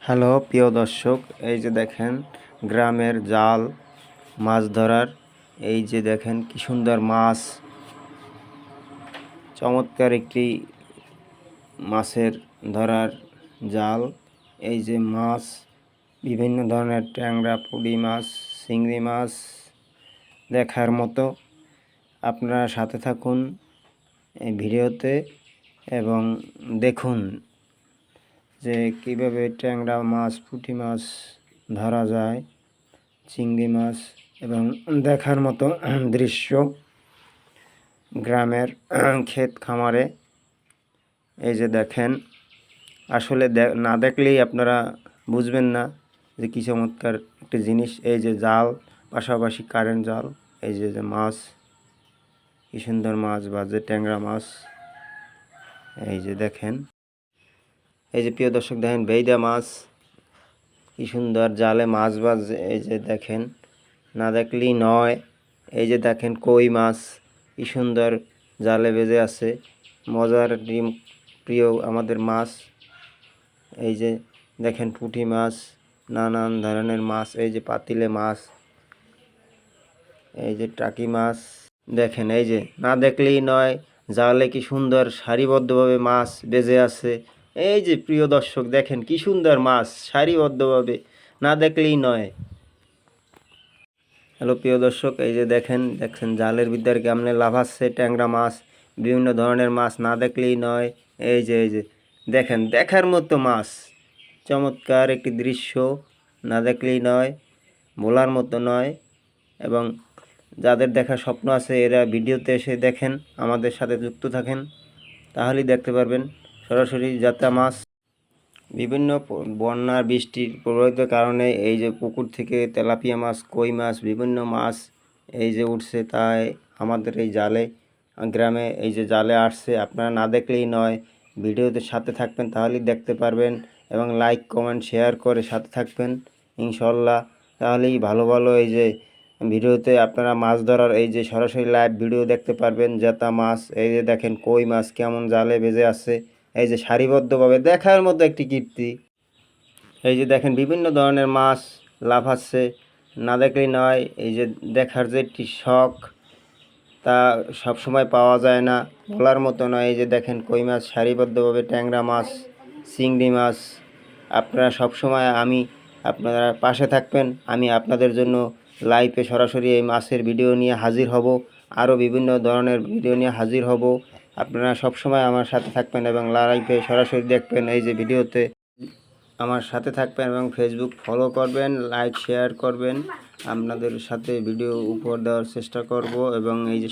Hello প্রিয় দর্শক, এই যে দেখেন গ্রামের জাল মাছ ধরার। এই যে দেখেন কি সুন্দর মাছ, চমৎকার একটি মাছের ধরার জাল। এই যে মাছ, বিভিন্ন ধরনের ট্যাংরা, পুঁটি মাছ, চিংড়ি মাছ দেখার মতো। আপনারা সাথে থাকুন এই ভিডিওতে এবং দেখুন যে কীভাবে ট্যাংরা মাছ, পুঁটি মাছ ধরা যায়, চিংড়ি মাছ, এবং দেখার মতো দৃশ্য গ্রামের ক্ষেত খামারে। এই যে দেখেন, আসলে না দেখলেই আপনারা বুঝবেন না যে কী চমৎকার একটি জিনিস। এই যে জাল, পাশাপাশি কারেন্ট জাল। এই যে মাছ, কী সুন্দর মাছ বাজে, ট্যাংরা মাছ। এই যে দেখেন, এই যে প্রিয় দর্শক দেখেন বেইদা মাছ, কি সুন্দর জালে মাছ বাজে। এই যে দেখেন, না দেখলেই নয়। এই যে দেখেন কই মাছ, কি সুন্দর জালে বেজে আছে, মজার ডিম প্রিয় আমাদের মাছ। এই যে দেখেন পুঁটি মাছ, নানান ধরনের মাছ। এই যে পাতিলে মাছ, এই যে টাকি মাছ দেখেন। এই যে না দেখলেই নয়, জালে কি সুন্দর সারিবদ্ধভাবে মাছ বেজে আছে। এই যে প্রিয় দর্শক দেখেন কি সুন্দর মাছ সারিবদ্ধভাবে, না দেখলেই নয়। হ্যালো প্রিয় দর্শক, এই যে দেখছেন জালের ভিতরে কেমনে লাফাচ্ছে ট্যাংরা মাছ, বিভিন্ন ধরনের মাছ, না দেখলেই নয়। এই যে দেখেন, দেখার মতো মাছ, চমৎকার একটি দৃশ্য, না দেখলেই নয়, বলার মতো নয়। এবং যাদের দেখার স্বপ্ন আছে এরা ভিডিওতে এসে দেখেন, আমাদের সাথে যুক্ত থাকেন, তাহলেই দেখতে পারবেন সরাসরি জাতা মাছ। বিভিন্ন বন্যা বৃষ্টির প্রভাবিত কারণে এই যে পুকুর থেকে তেলাপিয়া মাছ, কই মাছ, বিভিন্ন মাছ এই যে উঠছে, তাই আমাদের এই জালে, গ্রামে এই যে জালে আসছে। আপনারা না দেখলেই নয়, ভিডিওতে সাথে থাকবেন, তাহলেই দেখতে পারবেন। এবং লাইক, কমেন্ট, শেয়ার করে সাথে থাকবেন ইনশাল্লাহ, তাহলেই ভালো ভালো এই যে ভিডিওতে আপনারা মাছ ধরার এই যে সরাসরি লাইভ ভিডিও দেখতে পারবেন। জেতা মাছ, এই যে দেখেন কই মাছ কেমন জালে বেজে আছে, এই যে সারিবদ্ধভাবে, দেখার মতো একটি কীর্তি। এই যে দেখেন বিভিন্ন ধরনের মাছ লাফাচ্ছে, না দেখলেই নয়। এই যে দেখার যে একটি শখ, তা সব সময় পাওয়া যায় না, বলার মতো নয়। এই যে দেখেন কই মাছ সারিবদ্ধভাবে, ট্যাংরা মাছ, চিংড়ি মাছ। আপনারা সব সময় আপনারা পাশে থাকবেন, আমি আপনাদের জন্য লাইভে সরাসরি এই মাছের ভিডিও নিয়ে হাজির হব, আরও বিভিন্ন ধরনের ভিডিও নিয়ে হাজির হব। আপনারা সব সময় আমার সাথে থাকবেন এবং লাইভে সরাসরি দেখবেন। এই যে ভিডিওতে আমার সাথে থাকবেন এবং ফেসবুক ফলো করবেন, লাইক শেয়ার করবেন। আপনাদের সাথে ভিডিও উপহার দেওয়ার চেষ্টা করব। এবং এই যে